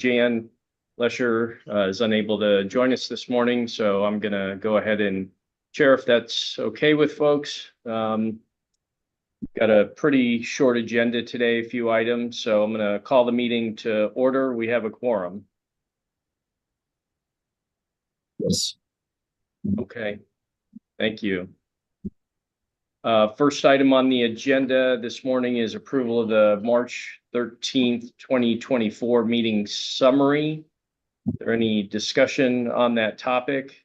Jan Lesher is unable to join us this morning, so I'm going to go ahead and chair if that's okay with folks. Got a pretty short agenda today, a few items, so I'm going to call the meeting to order. We have a quorum. Yes. Okay, thank you. First item on the agenda this morning is approval of the March 13th, 2024 meeting summary. Is there any discussion on that topic?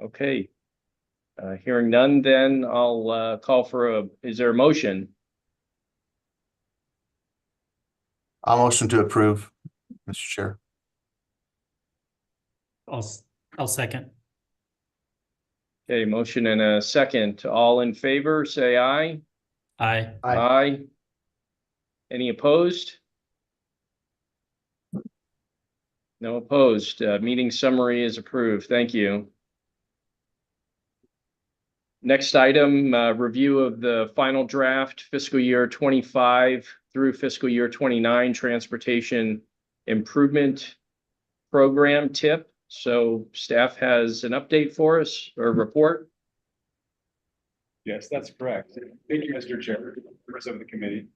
Okay, hearing none, then I'll call for is there a motion? I'll motion to approve, Mr. Chair. I'll second. Okay, motion and a second. All in favor, say aye. Aye. Aye. Any opposed? No opposed. Meeting summary is approved. Thank you. Next item, review of the final draft fiscal year 25 through fiscal year 29 transportation improvement program tip. So staff has an update for us or report. Yes, that's correct. Thank you, Mr. Chair, members of the committee.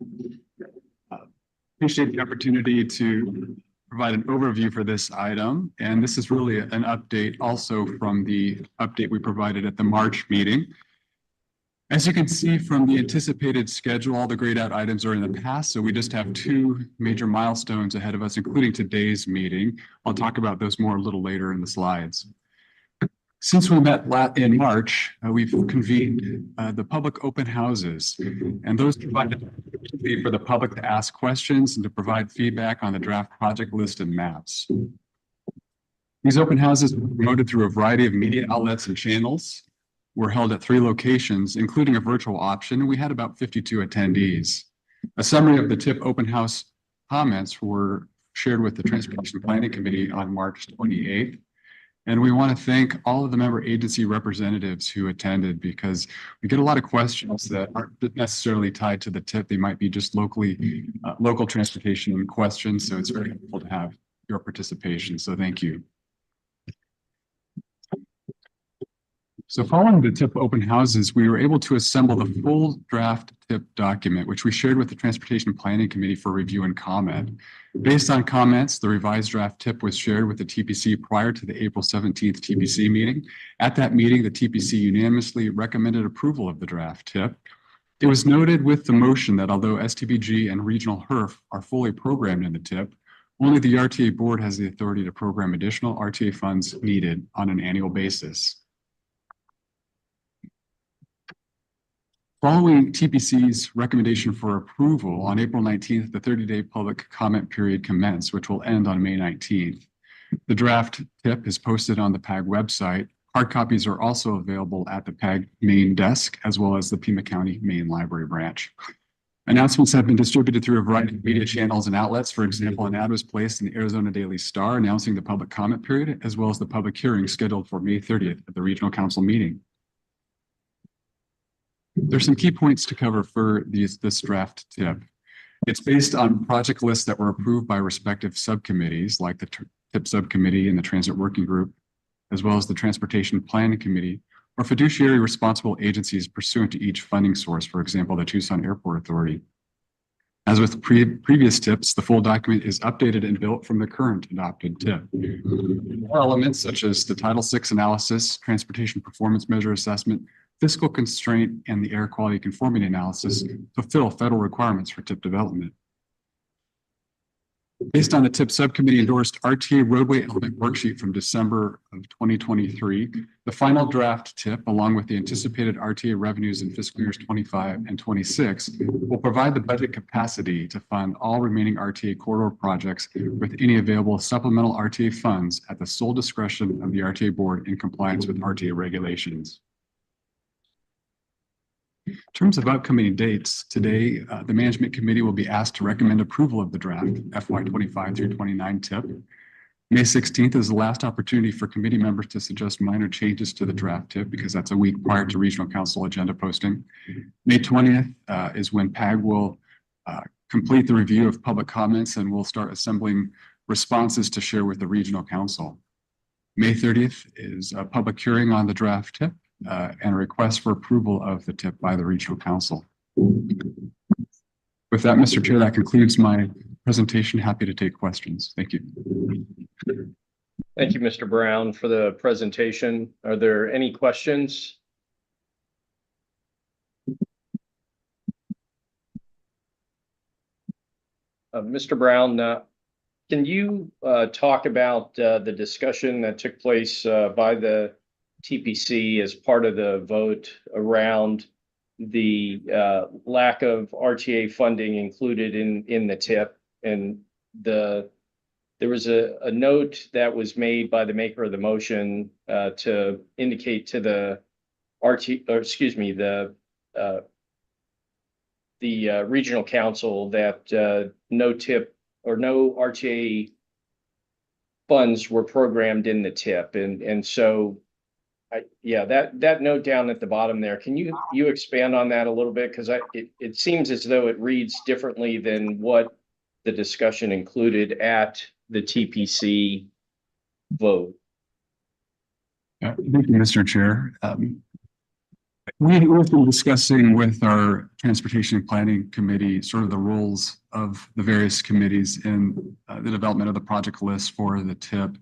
Appreciate the opportunity to provide an overview for this item. And this is really an update also from the update we provided at the March meeting. As you can see from the anticipated schedule, all the grayed out items are in the past. So we just have two major milestones ahead of us, including today's meeting. I'll talk about those more a little later in the slides. Since we met in March, we've convened the public open houses, and those provided for the public to ask questions and to provide feedback on the draft project list and maps. These open houses were promoted through a variety of media outlets and channels, were held at 3 locations, including a virtual option, and we had about 52 attendees. A summary of the TIP open house comments were shared with the Transportation Planning Committee on March 28th. And we want to thank all of the member agency representatives who attended, because we get a lot of questions that aren't necessarily tied to the TIP. They might be just local transportation questions. So it's very helpful to have your participation. So thank you. So following the TIP open houses, we were able to assemble the full draft TIP document, which we shared with the Transportation Planning Committee for review and comment. Based on comments, the revised draft TIP was shared with the TPC prior to the April 17th TPC meeting. At that meeting, the TPC unanimously recommended approval of the draft TIP. It was noted with the motion that although STBG and regional HERF are fully programmed in the TIP, only the RTA board has the authority to program additional RTA funds needed on an annual basis. Following TPC's recommendation for approval on April 19th, the 30-day public comment period commenced, which will end on May 19th. The draft TIP is posted on the PAG website. Hard copies are also available at the PAG main desk, as well as the Pima County main library branch. Announcements have been distributed through a variety of media channels and outlets. For example, an ad was placed in the Arizona Daily Star announcing the public comment period, as well as the public hearing scheduled for May 30th at the Regional Council meeting. There's some key points to cover for this draft TIP. It's based on project lists that were approved by respective subcommittees, like the TIP subcommittee and the Transit Working Group, as well as the Transportation Planning Committee, or fiduciary responsible agencies pursuant to each funding source, for example, the Tucson Airport Authority. As with previous TIPs, the full document is updated and built from the current adopted TIP. More elements such as the Title VI analysis, transportation performance measure assessment, fiscal constraint, and the air quality conformity analysis fulfill federal requirements for TIP development. Based on the TIP subcommittee endorsed RTA roadway element worksheet from December of 2023, the final draft TIP, along with the anticipated RTA revenues in fiscal years 25 and 26, will provide the budget capacity to fund all remaining RTA corridor projects with any available supplemental RTA funds at the sole discretion of the RTA board in compliance with RTA regulations. In terms of upcoming dates, today, the Management Committee will be asked to recommend approval of the draft FY25 through 29 TIP. May 16th is the last opportunity for committee members to suggest minor changes to the draft tip because that's a week prior to regional council agenda posting. May 20th is when PAG will complete the review of public comments and we'll start assembling responses to share with the regional council. May 30th is a public hearing on the draft tip and a request for approval of the tip by the regional council. With that, Mr. Chair, that concludes my presentation. Happy to take questions. Thank you. Thank you, Mr. Brown, for the presentation. Are there any questions? Mr. Brown, can you talk about the discussion that took place by the TPC as part of the vote around the lack of RTA funding included in the tip? And there was a note that was made by the maker of the motion to indicate to the regional council that no tip or no RTA funds were programmed in the tip. And so that note down at the bottom there, can you expand on that a little bit? Because it seems as though it reads differently than what the discussion included at the TPC vote. Thank you, Mr. Chair. We've been discussing with our Transportation and Planning Committee sort of the roles of the various committees in the development of the project list for the TIP.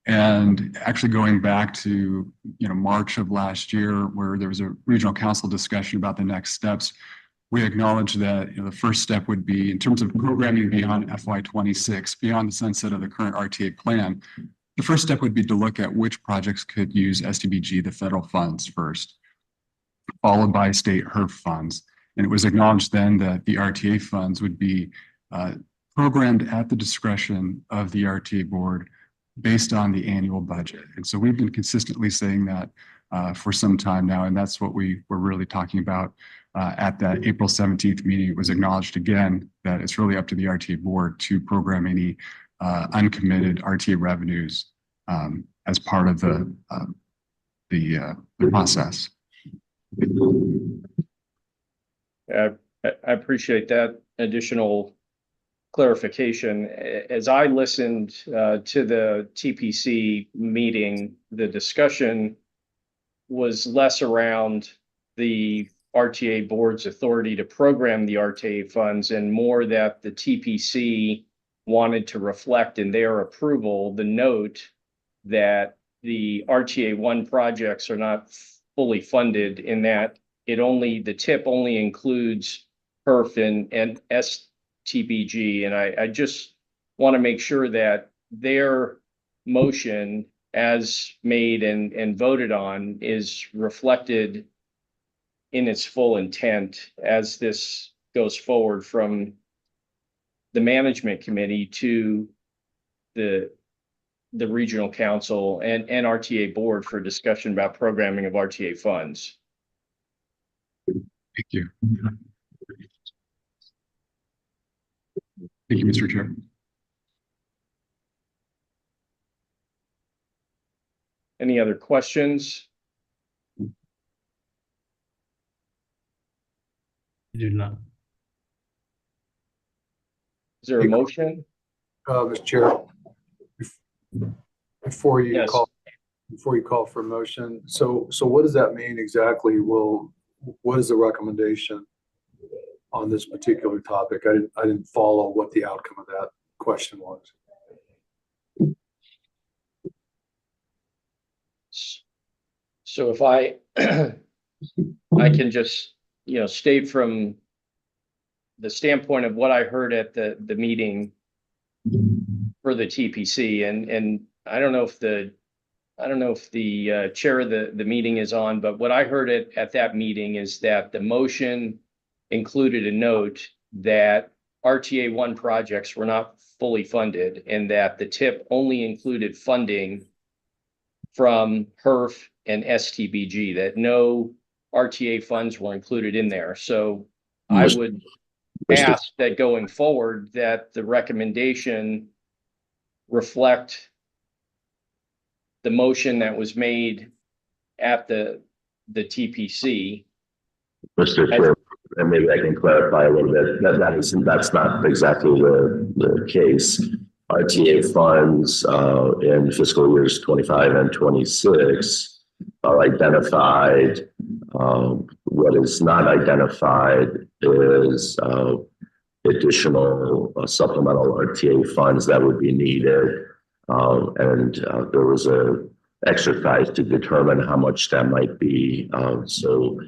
And actually going back to March of last year, where there was a regional council discussion about the next steps, we acknowledge that the first step would be in terms of programming beyond FY26, beyond the sunset of the current RTA plan. The first step would be to look at which projects could use STBG, the federal funds first, followed by state HERF funds. And it was acknowledged then that the RTA funds would be programmed at the discretion of the RTA board based on the annual budget. And so we've been consistently saying that for some time now, and that's what we were really talking about at that April 17th meeting. It was acknowledged again that it's really up to the RTA board to program any uncommitted RTA revenues as part of the process. I appreciate that additional clarification. As I listened to the TPC meeting, the discussion was less around the RTA board's authority to program the RTA funds and more that the TPC wanted to reflect in their approval the note that the RTA 1 projects are not fully funded, in that the TIP only includes HERF and STBG. And I just want to make sure that their motion as made and voted on is reflected in its full intent as this goes forward from the management committee to the regional council and RTA board for discussion about programming of RTA funds. Thank you. Thank you, Mr. Chair. Any other questions? I do not. Is there a motion? Mr. Chair, before you Yes. call for a motion, so what does that mean exactly? What is the recommendation on this particular topic? I didn't follow what the outcome of that question was. So if I can just state from the standpoint of what I heard at the meeting for the TPC, and I don't know if the chair of the meeting is on, but what I heard at that meeting is that the motion included a note that RTA 1 projects were not fully funded and that the TIP only included funding from HERF and STBG, that no RTA funds were included in there. So I would ask that going forward that the recommendation reflect the motion that was made at the TPC. Mr. Chair, and maybe I can clarify a little bit, that's not exactly the case. RTA funds, in fiscal years 25 and 26 are identified. What is not identified is, additional supplemental RTA funds that would be needed. There was a exercise to determine how much that might be. So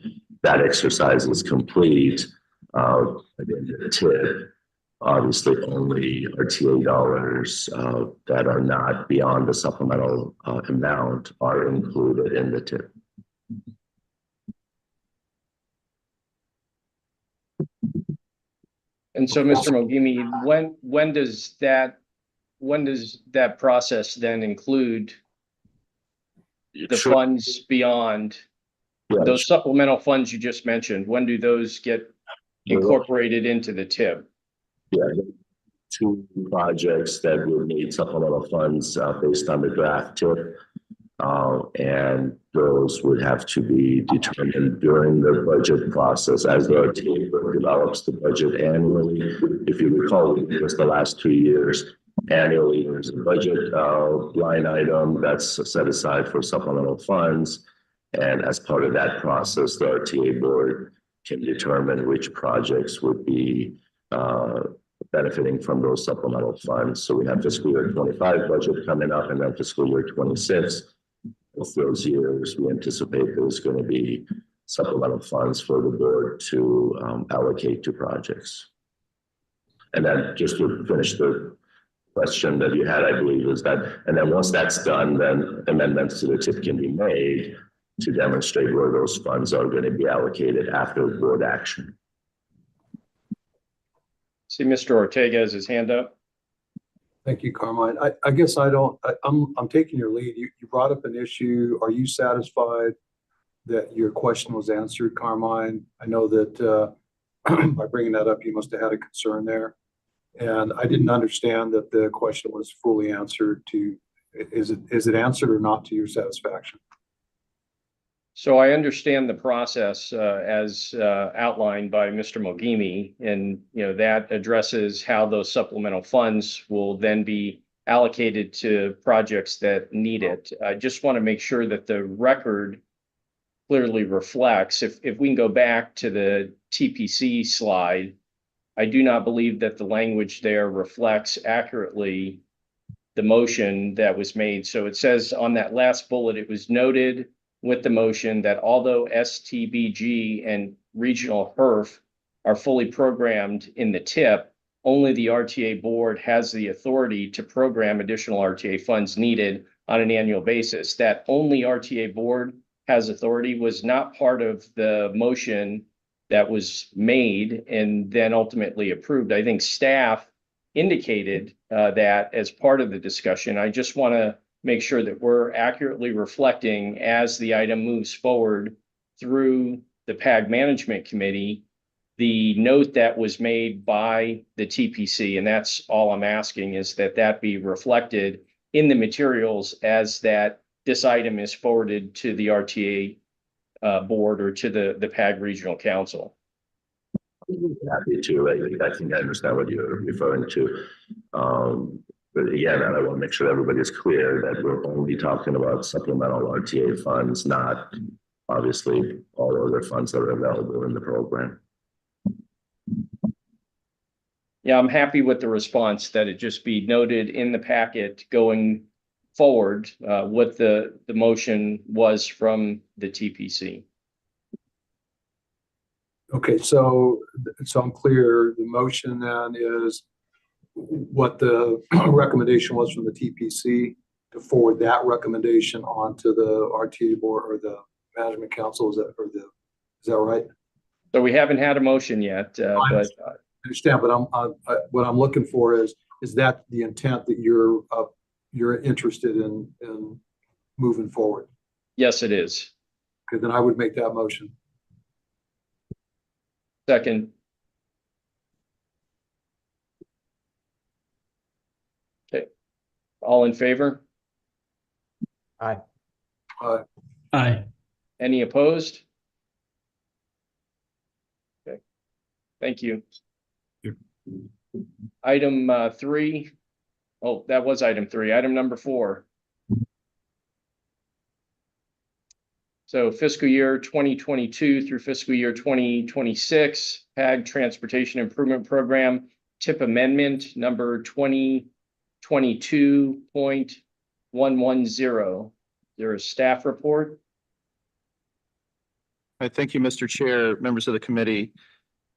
that exercise is complete. Again, the tip, obviously only RTA dollars that are not beyond the supplemental amount are included in the tip. And so, Mr. Mogimi, when does that process then include the Sure. funds beyond Yeah, those supplemental funds you just mentioned? When do those get incorporated into the TIB? yeah, two projects that would need supplemental funds based on the draft tip. And those would have to be determined during the budget process as the RTA develops the budget annually. If you recall, just the last 2 years, annually, there's a budget line item that's set aside for supplemental funds. And as part of that process, the RTA board can determine which projects would be benefiting from those supplemental funds. So we have fiscal year 25 budget coming up, and then fiscal year 26. With those years, we anticipate there's going to be supplemental funds for the board to allocate to projects. And then just to finish the question that you had, I believe, is that, and then once that's done, then amendments to the tip can be made to demonstrate where those funds are going to be allocated after board action. See, Mr. Ortega has his hand up. Thank you, Carmine. I guess I'm taking your lead. You brought up an issue. Are you satisfied that your question was answered, Carmine? I know that by bringing that up, you must have had a concern there. And I didn't understand that the question was fully answered to, is it answered or not to your satisfaction? So I understand the process as outlined by Mr. Mogimi, and that addresses how those supplemental funds will then be allocated to projects that need it. I just want to make sure that the record clearly reflects. If we can go back to the TPC slide, I do not believe that the language there reflects accurately the motion that was made. So it says on that last bullet, it was noted with the motion that although STBG and regional HERF are fully programmed in the TIP, only the RTA board has the authority to program additional RTA funds needed on an annual basis. That only RTA board has authority was not part of the motion that was made and then ultimately approved. I think staff indicated that as part of the discussion. I just want to make sure that we're accurately reflecting as the item moves forward through the PAG Management Committee, the note that was made by the TPC. And that's all I'm asking, is that that be reflected in the materials as that this item is forwarded to the RTA board or to the PAG Regional Council. Happy to. I think I understand what you're referring to. But again, I want to make sure everybody is clear that we're only talking about supplemental RTA funds, not obviously all other funds that are available in the program. Yeah, I'm happy with the response that it just be noted in the packet going forward what the motion was from the TPC. Okay, so I'm clear. The motion then is what the recommendation was from the TPC to forward that recommendation on to the RTA board or the management council. Is that right? So we haven't had a motion yet, but I understand, but what I'm looking for is that the intent that you're interested in moving forward? yes, it is. Okay, then I would make that motion. Second. Okay. All in favor? Aye. Aye. Any opposed? Okay, thank you. Yep. Item 3. Oh, that was item 3. Item number 4. So fiscal year 2022 through fiscal year 2026, PAG Transportation Improvement Program, TIP Amendment number 2022.110. There is staff report. Thank you, Mr. Chair, members of the committee.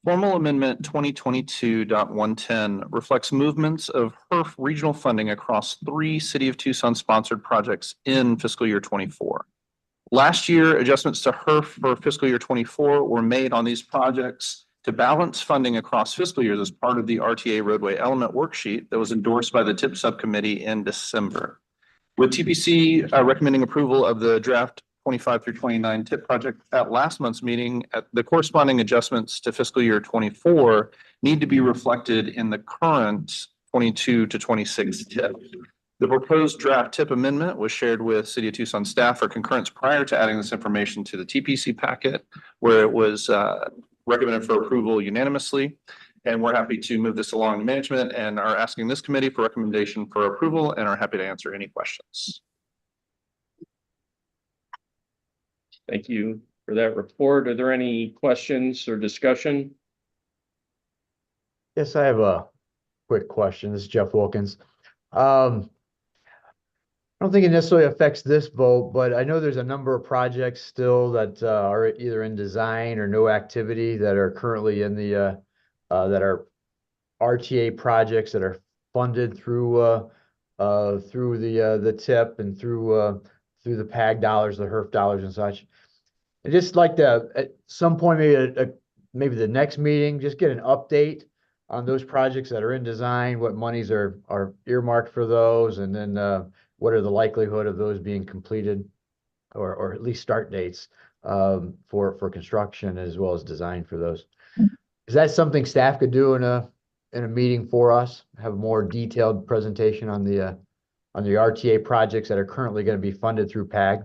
Formal Amendment 2022.110 reflects movements of HERF regional funding across 3 City of Tucson sponsored projects in fiscal year 24. Last year, adjustments to HERF for fiscal year 24 were made on these projects to balance funding across fiscal years as part of the RTA roadway element worksheet that was endorsed by the TIP subcommittee in December. With TPC recommending approval of the draft 25 through 29 TIP project at last month's meeting, the corresponding adjustments to fiscal year 24 need to be reflected in the current 22 to 26 TIP. The proposed draft TIP amendment was shared with City of Tucson staff for concurrence prior to adding this information to the TPC packet, where it was recommended for approval unanimously. And we're happy to move this along to management and are asking this committee for recommendation for approval and are happy to answer any questions. Thank you for that report. Are there any questions or discussion? Yes, I have a quick question. This is Jeff Wilkins. I don't think it necessarily affects this vote, but I know there's a number of projects still that are either in design or no activity that are currently in the that are RTA projects that are funded through the TIP and through the PAG dollars, the HERF dollars and such. I'd just like to, at some point, maybe the next meeting, just get an update on those projects that are in design, what monies are earmarked for those, and then what are the likelihood of those being completed or at least start dates for construction as well as design for those. Is that something staff could do in a meeting for us? Have a more detailed presentation on the RTA projects that are currently going to be funded through PAG?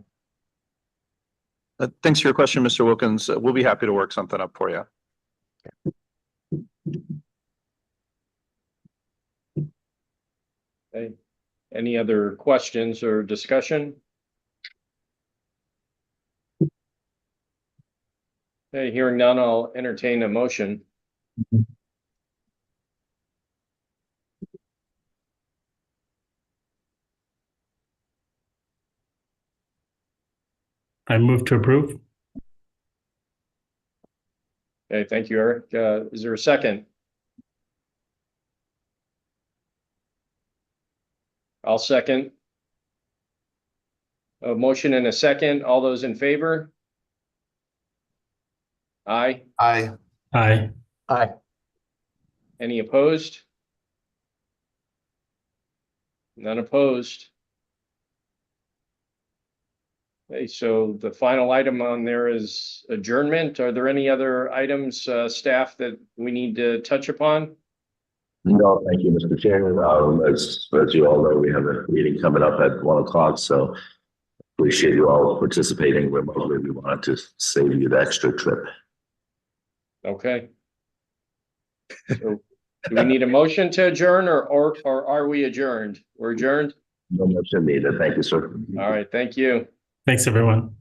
Thanks for your question, Mr. Wilkins. We'll be happy to work something up for you. Okay. Any other questions or discussion? Okay, hearing none, I'll entertain a motion. I move to approve. Okay, thank you, Eric. Is there a second? I'll second. A motion and a second. All those in favor? Aye. Aye. Aye. Aye. Any opposed? None opposed. Okay, so the final item on there is adjournment. Are there any other items, staff, that we need to touch upon? No, thank you, Mr. Chairman. As you all know, we have a meeting coming up at 1 o'clock, so appreciate you all participating remotely. We wanted to save you the extra trip. Okay. So do we need a motion to adjourn or are we adjourned? We're adjourned? No motion needed. Thank you, sir. All right, thank you. Thanks, everyone.